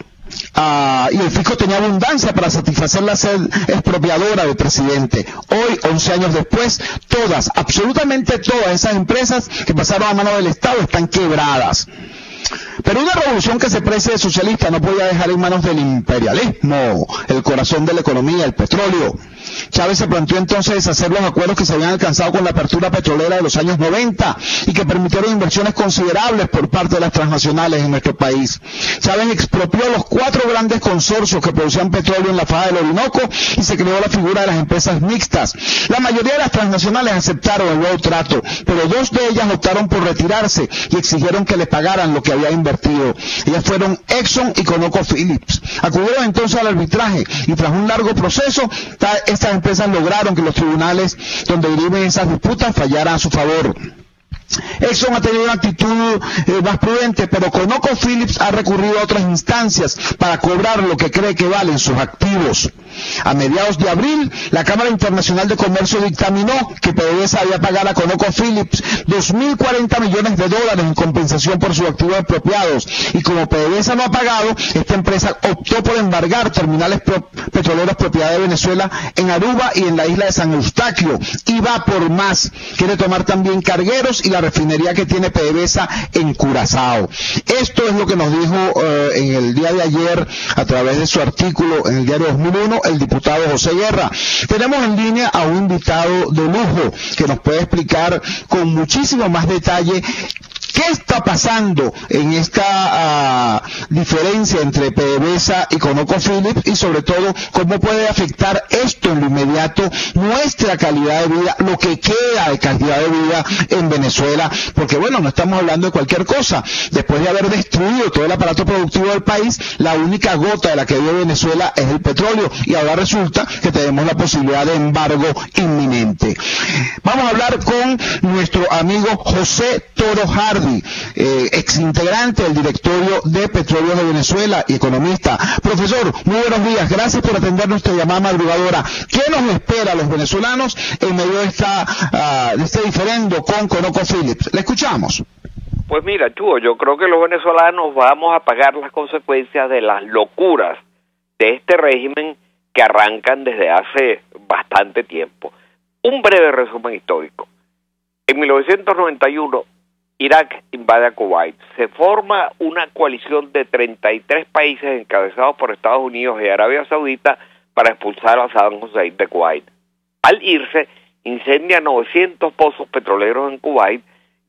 Speaker 4: y el fisco tenía abundancia para satisfacer la sed expropiadora del presidente. Hoy, 11 años después, absolutamente todas esas empresas que pasaron a mano del Estado están quebradas. Pero una revolución que se precie de socialista no podía dejar en manos del imperialismo el corazón de la economía, el petróleo. Chávez se planteó entonces deshacer los acuerdos que se habían alcanzado con la apertura petrolera de los años 90 y que permitieron inversiones considerables por parte de las transnacionales en nuestro país. Chávez expropió los 4 grandes consorcios que producían petróleo en la faja del Orinoco y se creó la figura de las empresas mixtas. La mayoría de las transnacionales aceptaron el nuevo trato, pero 2 de ellas optaron por retirarse y exigieron que le pagaran lo que había invertido. Ellas fueron Exxon y ConocoPhillips. Acudieron entonces al arbitraje y tras un largo proceso, estas empresas lograron que los tribunales donde dirimen esas disputas fallaran a su favor. Exxon ha tenido una actitud más prudente, pero ConocoPhillips ha recurrido a otras instancias para cobrar lo que cree que valen sus activos. A mediados de abril, la Cámara Internacional de Comercio dictaminó que PDVSA había pagado a ConocoPhillips 2.040 millones de dólares en compensación por sus activos expropiados. Y como PDVSA no ha pagado, esta empresa optó por embargar terminales petroleros propiedad de Venezuela en Aruba y en la isla de San Eustaquio. Y va por más. Quiere tomar también cargueros y la refinería que tiene PDVSA en Curazao. Esto es lo que nos dijo en el día de ayer, a través de su artículo en el diario 2001, el diputado José Guerra. Tenemos en línea a un invitado de lujo que nos puede explicar con muchísimo más detalle ¿qué está pasando en esta diferencia entre PDVSA y ConocoPhillips y sobre todo cómo puede afectar esto en lo inmediato nuestra calidad de vida, lo que queda de calidad de vida en Venezuela? Porque bueno, no estamos hablando de cualquier cosa. Después de haber destruido todo el aparato productivo del país, la única gota de la que vive Venezuela es el petróleo y ahora resulta que tenemos la posibilidad de embargo inminente. Vamos a hablar con nuestro amigo José Toro Hardy, exintegrante del directorio de Petróleos de Venezuela y economista. Profesor, muy buenos días, gracias por atender nuestra llamada madrugadora. ¿Qué nos espera a los venezolanos en medio de este diferendo con ConocoPhillips? Le escuchamos.
Speaker 14: Pues mira, Chugo, yo creo que los venezolanos vamos a pagar las consecuencias de las locuras de este régimen que arrancan desde hace bastante tiempo. Un breve resumen histórico. En 1991, Irak invade a Kuwait. Se forma una coalición de 33 países encabezados por Estados Unidos y Arabia Saudita para expulsar a Saddam Hussein de Kuwait. Al irse, incendia 900 pozos petroleros en Kuwait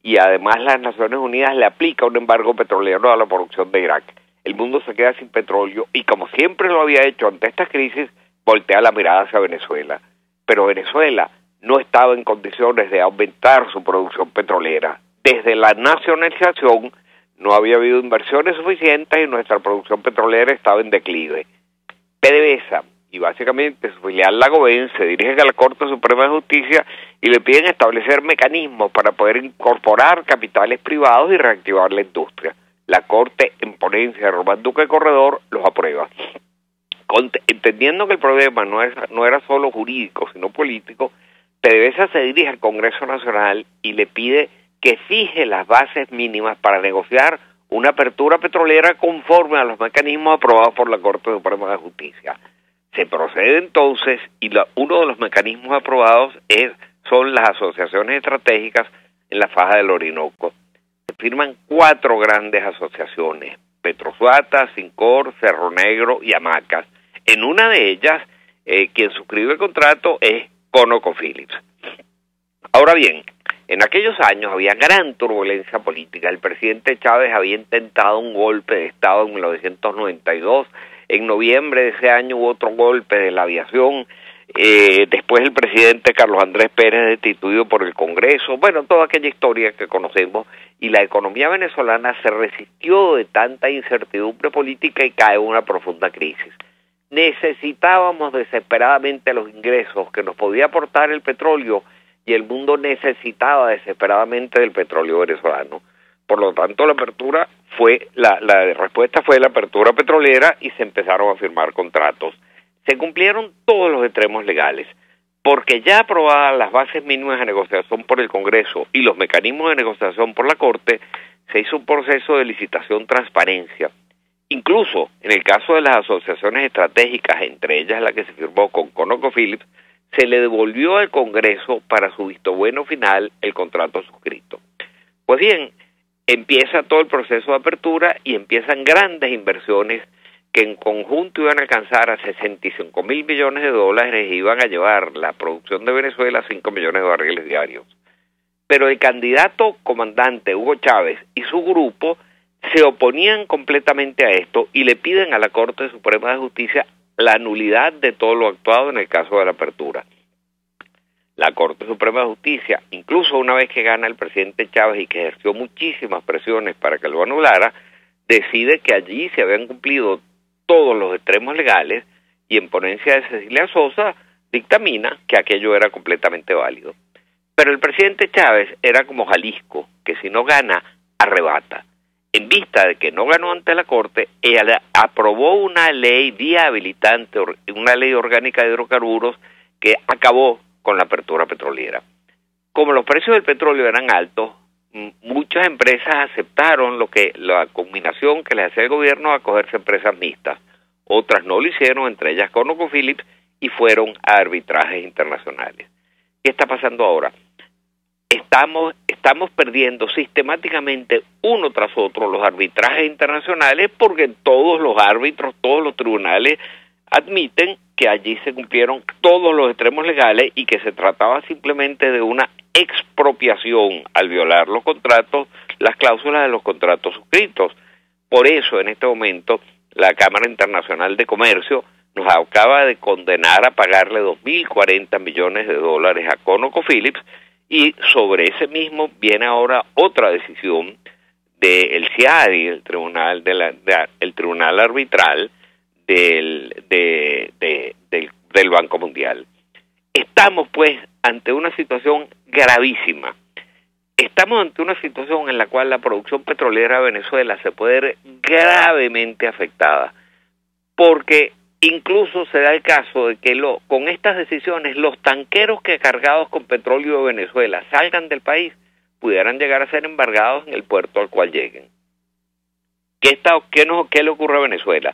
Speaker 14: y además las Naciones Unidas le aplica un embargo petrolero a la producción de Irak. El mundo se queda sin petróleo y, como siempre lo había hecho ante esta crisis, voltea la mirada hacia Venezuela. Pero Venezuela no estaba en condiciones de aumentar su producción petrolera. Desde la nacionalización no había habido inversiones suficientes y nuestra producción petrolera estaba en declive. PDVSA y básicamente su filial Lagoven se dirigen a la Corte Suprema de Justicia y le piden establecer mecanismos para poder incorporar capitales privados y reactivar la industria. La Corte, en ponencia de Román Duque Corredor, los aprueba. Entendiendo que el problema no era solo jurídico, sino político, PDVSA se dirige al Congreso Nacional y le pide que fije las bases mínimas para negociar una apertura petrolera conforme a los mecanismos aprobados por la Corte Suprema de Justicia. Se procede entonces y uno de los mecanismos aprobados son las asociaciones estratégicas en la faja del Orinoco. Se firman 4 grandes asociaciones: Petrosuata, Sincor, Cerro Negro y Hamacas. En una de ellas, quien suscribe el contrato es ConocoPhillips. Ahora bien, en aquellos años había gran turbulencia política. El presidente Chávez había intentado un golpe de Estado en 1992. En noviembre de ese año hubo otro golpe de la aviación. después el presidente Carlos Andrés Pérez destituido por el Congreso, bueno, toda aquella historia que conocemos, y la economía venezolana se resistió de tanta incertidumbre política y cae en una profunda crisis. Necesitábamos desesperadamente los ingresos que nos podía aportar el petróleo, y el mundo necesitaba desesperadamente del petróleo venezolano. Por lo tanto, la respuesta fue la apertura petrolera y se empezaron a firmar contratos. Se cumplieron todos los extremos legales, porque ya aprobadas las bases mínimas de negociación por el Congreso y los mecanismos de negociación por la Corte, se hizo un proceso de licitación transparencia. Incluso en el caso de las asociaciones estratégicas, entre ellas la que se firmó con ConocoPhillips, se le devolvió al Congreso para su visto bueno final el contrato suscrito. Pues bien, empieza todo el proceso de apertura y empiezan grandes inversiones que en conjunto iban a alcanzar a $65,000 millones y iban a llevar la producción de Venezuela a 5 millones de barriles diarios. Pero el candidato comandante Hugo Chávez y su grupo se oponían completamente a esto y le piden a la Corte Suprema de Justicia la nulidad de todo lo actuado en el caso de la apertura. La Corte Suprema de Justicia, incluso una vez que gana el presidente Chávez y que ejerció muchísimas presiones para que lo anulara, decide que allí se habían cumplido todos los extremos legales y en ponencia de Cecilia Sosa dictamina que aquello era completamente válido. Pero el presidente Chávez era como Jalisco, que si no gana, arrebata. En vista de que no ganó ante la Corte, ella aprobó una ley vía habilitante, una ley orgánica de hidrocarburos que acabó con la apertura petrolera. Como los precios del petróleo eran altos, muchas empresas aceptaron la combinación que les hacía el gobierno a acogerse empresas mixtas. Otras no lo hicieron, entre ellas ConocoPhillips, y fueron a arbitrajes internacionales. ¿Qué está pasando ahora? Estamos perdiendo sistemáticamente uno tras otro los arbitrajes internacionales porque todos los árbitros, todos los tribunales admiten que allí se cumplieron todos los extremos legales y que se trataba simplemente de una expropiación al violar los contratos, las cláusulas de los contratos suscritos. Por eso, en este momento, la Cámara Internacional de Comercio nos acaba de condenar a pagarle $2.040 millones a ConocoPhillips, y sobre ese mismo viene ahora otra decisión del CIADI, el Tribunal el Tribunal Arbitral del Banco Mundial. Estamos pues ante una situación gravísima. Estamos ante una situación en la cual la producción petrolera de Venezuela se puede ver gravemente afectada, porque incluso se da el caso de que con estas decisiones los tanqueros que cargados con petróleo de Venezuela salgan del país pudieran llegar a ser embargados en el puerto al cual lleguen. ¿Qué le ocurre a Venezuela?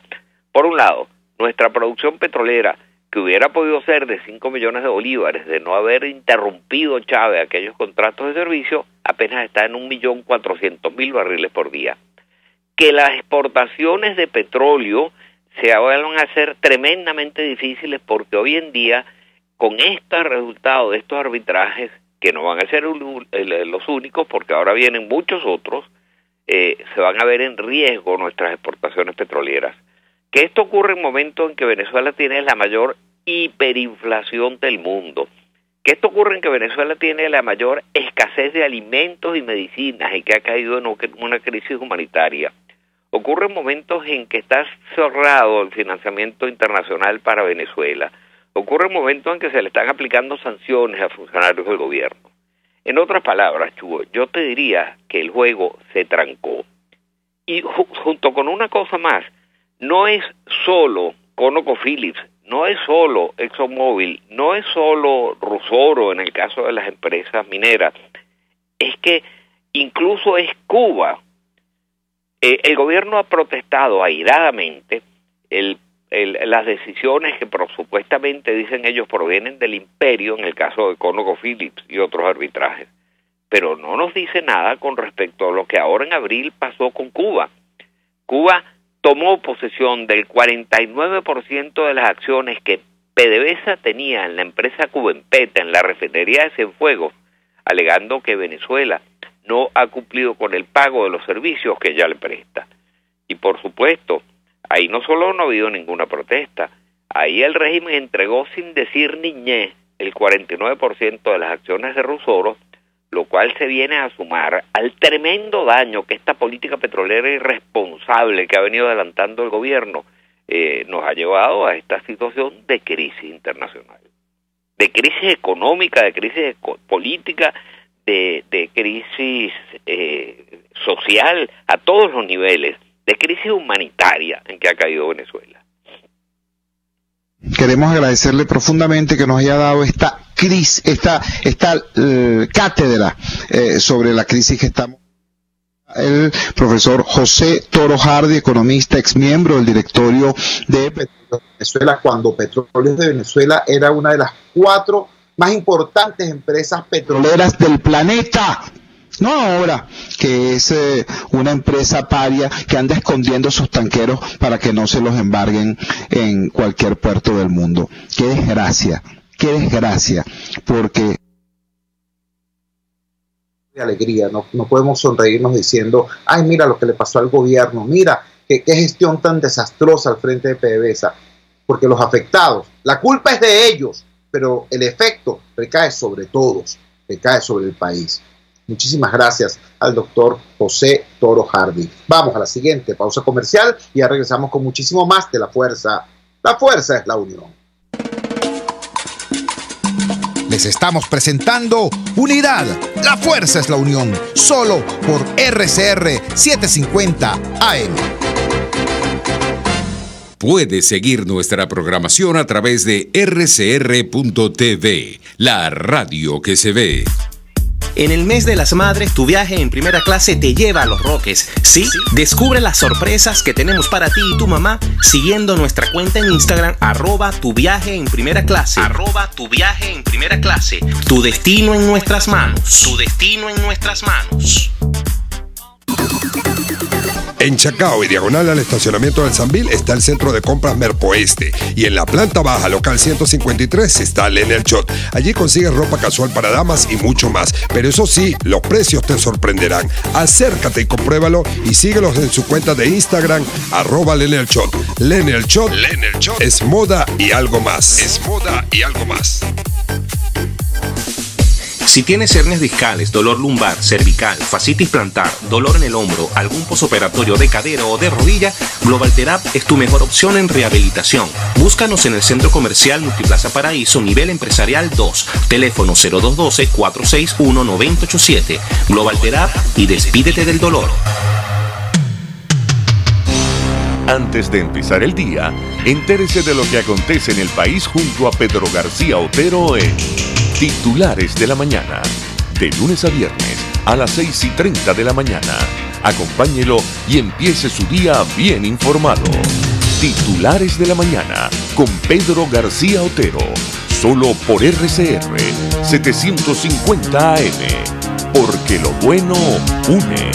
Speaker 14: Por un lado, nuestra producción petrolera, que hubiera podido ser de 5 millones de bolívares, de no haber interrumpido Chávez aquellos contratos de servicio, apenas está en 1.400.000 barriles por día. Que las exportaciones de petróleo se van a hacer tremendamente difíciles porque hoy en día, con este resultado de estos arbitrajes, que no van a ser los únicos, porque ahora vienen muchos otros, se van a ver en riesgo nuestras exportaciones petroleras. Que esto ocurre en momentos en que Venezuela tiene la mayor hiperinflación del mundo. Que esto ocurre en que Venezuela tiene la mayor escasez de alimentos y medicinas y que ha caído en una crisis humanitaria. Ocurre en momentos en que está cerrado el financiamiento internacional para Venezuela. Ocurre en momentos en que se le están aplicando sanciones a funcionarios del gobierno. En otras palabras, Chugo, yo te diría que el juego se trancó. Y junto con una cosa más, no es solo ConocoPhillips, no es solo ExxonMobil, no es solo Rusoro en el caso de las empresas mineras, es que incluso es Cuba. El gobierno ha protestado airadamente las decisiones que supuestamente, dicen ellos, provienen del imperio en el caso de ConocoPhillips y otros arbitrajes, pero no nos dice nada con respecto a lo que ahora en abril pasó con Cuba. Cuba tomó posesión del 49% de las acciones que PDVSA tenía en la empresa Cubenpeta, en la refinería de Cienfuegos, alegando que Venezuela no ha cumplido con el pago de los servicios que ya le presta. Y por supuesto, ahí no solo no ha habido ninguna protesta, Ahí el régimen entregó sin decir niñez el 49% de las acciones de Rusoro, lo cual se viene a sumar al tremendo daño que esta política petrolera irresponsable que ha venido adelantando el gobierno nos ha llevado a esta situación de crisis internacional, de crisis económica, de crisis política, de crisis social a todos los niveles, de crisis humanitaria en que ha caído Venezuela.
Speaker 4: Queremos agradecerle profundamente que nos haya dado esta cátedra sobre la crisis que estamos. El profesor José Toro Hardy, economista, exmiembro del directorio de Petróleos de Venezuela, cuando Petróleos de Venezuela era una de las 4 más importantes empresas petroleras del planeta. No ahora, que es una empresa paria que anda escondiendo sus tanqueros para que no se los embarguen en cualquier puerto del mundo. Qué desgracia, porque de alegría, no podemos sonreírnos diciendo, ay, mira lo que le pasó al gobierno, mira qué gestión tan desastrosa al frente de PDVSA, porque los afectados, la culpa es de ellos, pero el efecto recae sobre todos, recae sobre el país. Muchísimas gracias al doctor José Toro Hardy. Vamos a la siguiente pausa comercial y ya regresamos con muchísimo más de La Fuerza. La Fuerza es la Unión.
Speaker 2: Les estamos presentando Unidad. La Fuerza es la Unión. Solo por RCR 750 AM.
Speaker 8: Puedes seguir nuestra programación a través de rcr.tv, la radio que se ve.
Speaker 15: En el mes de las madres, tu viaje en primera clase te lleva a Los Roques. ¿Sí? Descubre las sorpresas que tenemos para ti y tu mamá siguiendo nuestra cuenta en Instagram, @tuviajeenprimeraClase. @tuviajeenprimeraClase. Tu destino en nuestras manos. Tu destino en nuestras manos.
Speaker 11: En Chacao y diagonal al estacionamiento del Sambil está el centro de compras Mercoeste. Y en la planta baja, local 153, está Lenel Shot. Allí consigues ropa casual para damas y mucho más. Pero eso sí, los precios te sorprenderán. Acércate y compruébalo y síguelos en su cuenta de Instagram, @Lenel Shot. Lenel Shot es moda y algo más. Es moda y algo más.
Speaker 15: Si tienes hernias discales, dolor lumbar, cervical, fascitis plantar, dolor en el hombro, algún posoperatorio de cadera o de rodilla, Global Therap es tu mejor opción en rehabilitación. Búscanos en el Centro Comercial Multiplaza Paraíso, nivel empresarial 2, teléfono 0212-461-9087. Global Therap y despídete del dolor.
Speaker 1: Antes de empezar el día, entérese de lo que acontece en el país junto a Pedro García Otero en Titulares de la Mañana, de lunes a viernes a las 6:30 de la mañana. Acompáñelo y empiece su día bien informado. Titulares de la Mañana con Pedro García Otero, solo por RCR 750 AM, porque lo bueno une.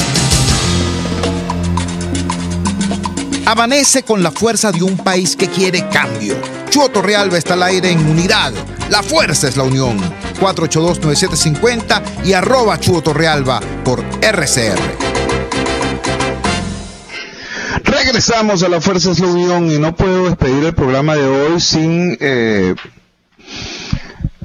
Speaker 2: Amanece con la fuerza de un país que quiere cambio. Chuo Torrealba está al aire en Unidad. La Fuerza es la Unión. 482-9750 y @Chuo Torrealba por RCR.
Speaker 4: Regresamos a La Fuerza es la Unión y no puedo despedir el programa de hoy sin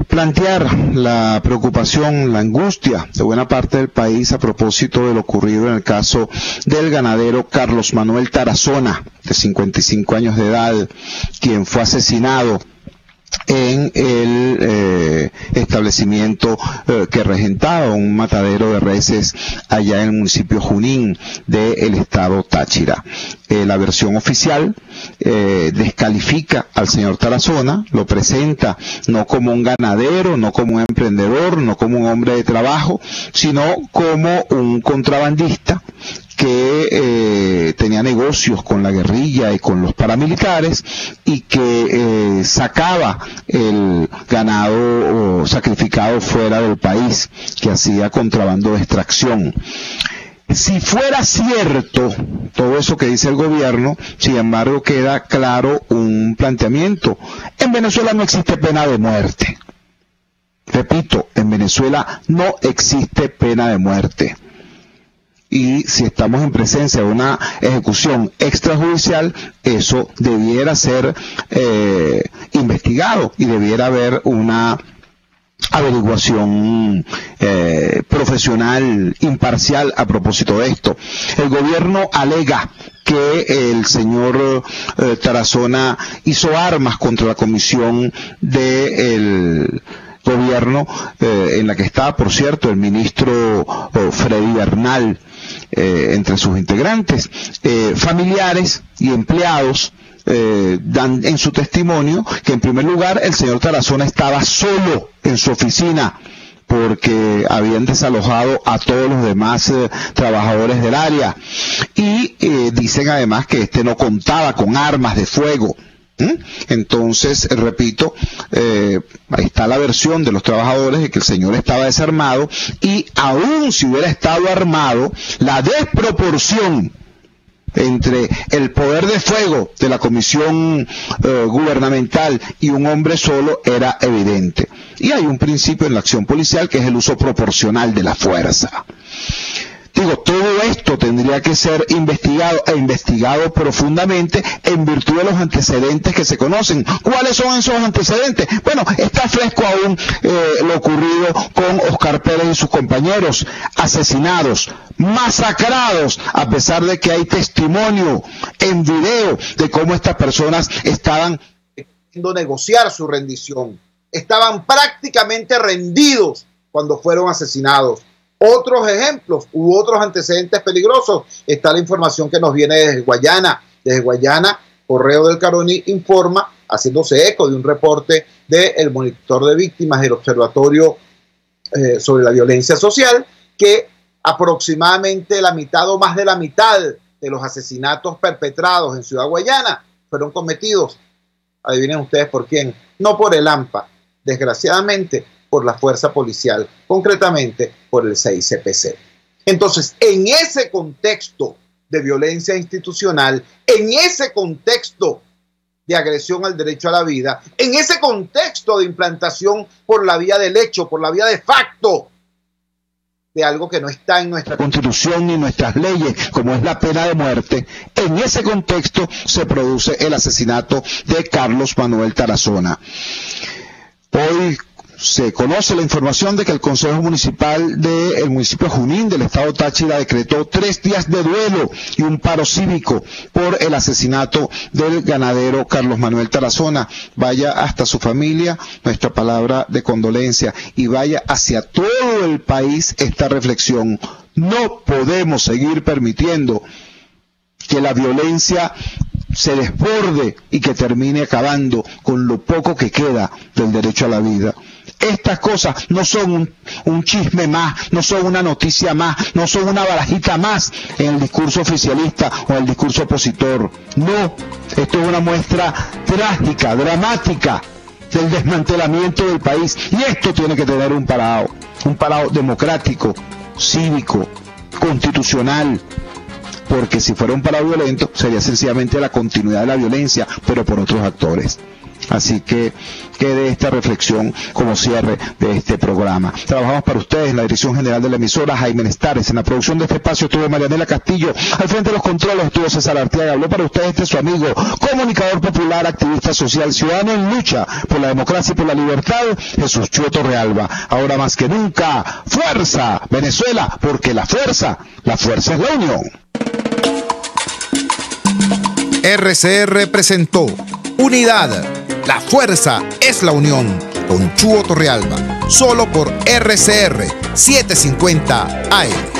Speaker 4: plantear la preocupación, la angustia de buena parte del país a propósito de lo ocurrido en el caso del ganadero Carlos Manuel Tarazona, de 55 años de edad, quien fue asesinado en el establecimiento que regentaba un matadero de reses allá en el municipio Junín del estado Táchira. La versión oficial descalifica al señor Tarazona, lo presenta no como un ganadero, no como un emprendedor, no como un hombre de trabajo, sino como un contrabandista que tenía negocios con la guerrilla y con los paramilitares y que sacaba el ganado sacrificado fuera del país, que hacía contrabando de extracción. Si fuera cierto todo eso que dice el gobierno, sin embargo queda claro un planteamiento. En Venezuela no existe pena de muerte. Repito, en Venezuela no existe pena de muerte. y si estamos en presencia de una ejecución extrajudicial, eso debiera ser investigado y debiera haber una averiguación profesional, imparcial a propósito de esto. El gobierno alega que el señor Tarazona hizo armas contra la comisión del gobierno, en la que está, por cierto, el ministro Freddy Bernal entre sus integrantes. Familiares y empleados dan en su testimonio que, en primer lugar, el señor Tarazona estaba solo en su oficina porque habían desalojado a todos los demás trabajadores del área, y dicen además que este no contaba con armas de fuego. Entonces, repito, ahí está la versión de los trabajadores de que el señor estaba desarmado, y aún si hubiera estado armado, la desproporción entre el poder de fuego de la comisión gubernamental y un hombre solo era evidente. Y hay un principio en la acción policial que es el uso proporcional de la fuerza. Digo, todo esto tendría que ser investigado profundamente en virtud de los antecedentes que se conocen. ¿Cuáles son esos antecedentes? Bueno, está fresco aún lo ocurrido con Oscar Pérez y sus compañeros, asesinados, masacrados, a pesar de que hay testimonio en video de cómo estas personas estaban
Speaker 2: queriendo negociar su rendición. Estaban prácticamente rendidos cuando fueron asesinados. Otros ejemplos u otros antecedentes peligrosos. Está la información que nos viene desde Guayana. Desde Guayana, Correo del Caroní informa, haciéndose eco de un reporte del monitor de víctimas del Observatorio sobre la Violencia Social, que aproximadamente la mitad o más de la mitad de los asesinatos perpetrados en Ciudad Guayana fueron cometidos, adivinen ustedes por quién, no por el AMPA, desgraciadamente por la fuerza policial, concretamente por el CICPC. Entonces, en ese contexto de violencia institucional, en ese contexto de agresión al derecho a la vida, en ese contexto de implantación por la vía del hecho, por la vía de facto, de algo que no está en nuestra Constitución ni nuestras leyes, como es la pena de muerte, en ese contexto se produce el asesinato de Carlos Manuel Tarazona. Hoy se conoce la información de que el Consejo Municipal del municipio de Junín, del estado Táchira, decretó 3 días de duelo y un paro cívico por el asesinato del ganadero Carlos Manuel Tarazona. Vaya hasta su familia nuestra palabra de condolencia, y vaya hacia todo el país esta reflexión. No podemos seguir permitiendo que la violencia se desborde y que termine acabando con lo poco que queda del derecho a la vida. Estas cosas no son un chisme más, no son una noticia más, no son una barajita más en el discurso oficialista o en el discurso opositor. No, esto es una muestra trágica, dramática del desmantelamiento del país, y esto tiene que tener un parado democrático, cívico, constitucional, porque si fuera un parado violento sería sencillamente la continuidad de la violencia, pero por otros actores. Así que quede esta reflexión como cierre de este programa. Trabajamos para ustedes en la dirección general de la emisora, Jaime Nestares. En la producción de este espacio estuvo Marianela Castillo. Al frente de los controles estuvo César Arteaga. Habló para ustedes su amigo, comunicador popular, activista social, ciudadano en lucha por la democracia y por la libertad, Jesús Chuo Torrealba. Ahora más que nunca, fuerza, Venezuela, porque la fuerza es la unión. RCR presentó Unidad. La fuerza es la unión, con Chuo Torrealba, solo por RCR 750 AM.